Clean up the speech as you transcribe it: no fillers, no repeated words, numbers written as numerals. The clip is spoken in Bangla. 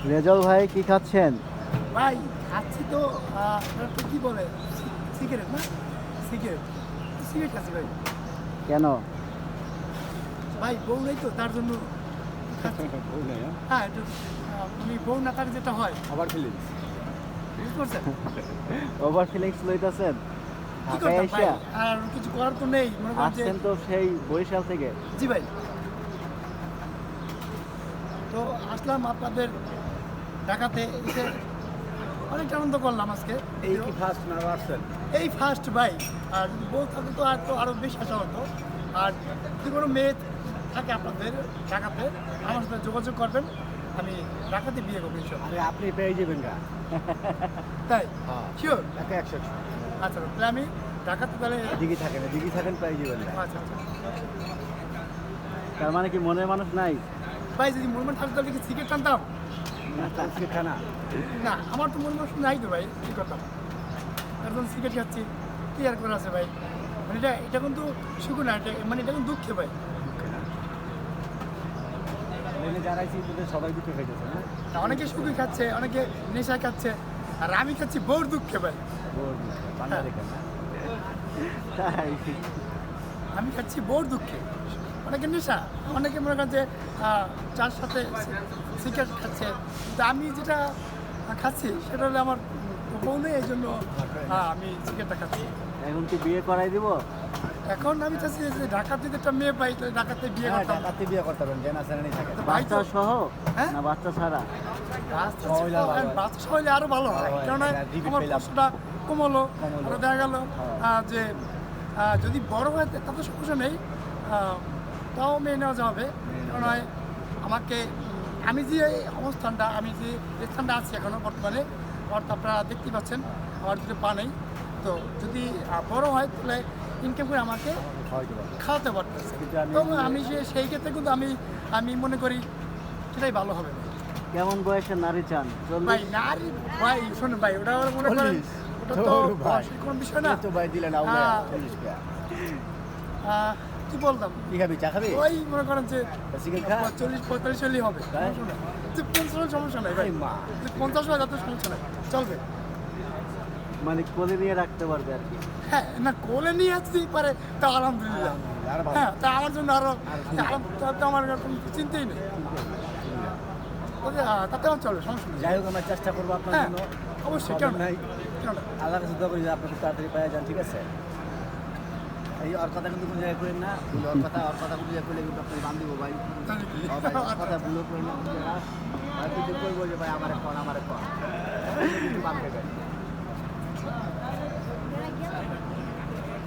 রেজাল ভাই কি খাচ্ছেন? ভাই খাচ্ছি তো এটা কি বলে সিগারেট না সিগারেট সিগারেট খাচ্ছি ভাই। কেন? ভাই বউ নেই তো তার জন্য খাচ্ছি। হ্যাঁ একটু তুমি বউ না তার যেটা হয় আবার ফিলিংস বুঝতে পারছেন ওভার ফিলিংস লইতাছেন? কি ঢাকায় করতাম ভাই আইসা আর কিছু করার তো নেই মনে করেন যে আসছেন তো সেই বরিশাল থেকে। জি ভাই তো আসলাম আপনাদের ঢাকাতে এসে অনেক আনন্দ করলাম আজকে। এই কি ফার্স্ট না আসছেন? এই ফার্স্ট ভাই আর যদি বউ থাকতো তো আর তো আরও বেশি আসা হতো। আর যদি কোনো মেয়ে থাকে আপনাদের ঢাকাতে আমার সাথে যোগাযোগ করবেন, আমি ঢাকাতে বিয়ে করবো ইনশাল্লাহ। আরে আপনি পেয়ে যাবেন গা। তাই হ্যাঁ শিওর? একে 100 আচ্ছা তাহলে আমি ঢাকাতে তাহলে দিঘি থাকেন দিঘি থাকেন পেয়ে যাবেন গা। আচ্ছা আচ্ছা তার মানে কি মনের মানুষ নাই? ভাই যদি মনমান থাকতো তাহলে কি সিগারেট টানতাম? না আজকে খানা না আমার তো মন মানুষ নাই তো ভাই, কী করতাম? একদম সিগারেট খাচ্ছি কি আর করে আছে ভাই, মানে এটা কিন্তু সুখ না, এটা মানে এটা কিন্তু দুঃখে ভাই। এখানে যারা আইছি তোদের সবাই দুটো হয়ে গেছে না? তা অনেকে সুখী খাচ্ছে, অনেকে নেশা খাচ্ছে, আর আমি খাচ্ছি বউর দুঃখে ভাই। বাংলা দেখেন না? তাই আমি খাচ্ছি বউর দুঃখে, অনেকে নেশা, অনেকে মনে করেন যে চার সাথে সিগারেট খাচ্ছে, কিন্তু আমি যেটা খাচ্ছি সেটা হলে আমার বউ নেই, এই জন্য আমি সিগারেটটা খাচ্ছি। এখন কি বিয়ে করাই দিব? এখন আমি চাচ্ছি যে ঢাকাতে যদি একটা মেয়ে পাই তাহলে ঢাকাতে বিয়ে হ্যাঁ করতাম। ঢাকাতে বিয়ে করতে পারবেন জেনা সেনানি থাকে। তো ভাই বাচ্চা তো সহ হ্যাঁ? না বাচ্চা ছাড়া? বাচ্চা হইলে আরো ভালো হয়, ভালো হয়, কেননা এটা repeat আমার পেলাম। কষ্টটা কমলো। কমলো। আরো দেখা গেল হ্যাঁ। যে যদি বড় হয় তাতে সমস্যা নেই, তাও মেনে নেওয়া যাবে। কারণ আমাকে আমি যে অবস্থানটা, আমি যে স্থানটা আছি এখনো বর্তমানে, অর্থাৎ আপনারা দেখতেই পাচ্ছেন আমার দুটো পা নেই, তো যদি বড় হয় তাহলে ইনকাম করে আমাকে খাওয়াইতে পারবেন। খাওয়াতে পারতেছে। কিন্তু তো আমি সেই ক্ষেত্রে কিন্তু আমি মনে করি সেটাই ভালো হবে। কেমন বয়সের নারী চান? ভাই 40? নারী ভাই শোনো ভাই, ওটা ওরা মনে করেন 40 ওটা তো ধুর ভাই। বয়সের কোনো বিষয় না। এই তো ভাই দিলেন আউলে হ্যাঁ। 40 টাকা। কি বলতাম, কি খাবি চা খাবি? ওই মনে করেন যে সিগারেট খা? 40-45 হলেই হবে, তাই? সমস্যা নাই। 50 হলে সমস্যা নাই ভাই, এই মা। 50 হয় তাতে সমস্যা নাই, চলবে। মানে কোলে নিয়ে রাখতে পারবে আর কি। হ্যাঁ না কোলে নিয়ে আসতেই পারে, তা আলহামদুলিল্লাহ। আলহামদুলিল্লাহ, আরো ভালো। হ্যাঁ তা আমার জন্য আরো তাতে আমার কোনো চিন্তাই নেই, তাতে আমার চলবে, সমস্যা নেই। যাই হোক আমরা চেষ্টা করবো আপনার হ্যাঁ জন্য। অবশ্যই, problem কেন নাই। কেন না? আল্লাহ কাছে দোয়া করি যে আপনি খুব তাড়াতাড়ি পেয়ে যান, ঠিক আছে? এই ওর কথা কিন্তু কোনো জায়গায় করেন না, ওর কথা কোনো জায়গায় করলে কিন্তু আপনি বান দিব ভাই। তাহলে কি? ওর ভাই ওর কথা ভুলও করেন না কোনো জায়গায়। আর যদি করবো যে ভাই আমারে কর কিন্তু বান দেবেন।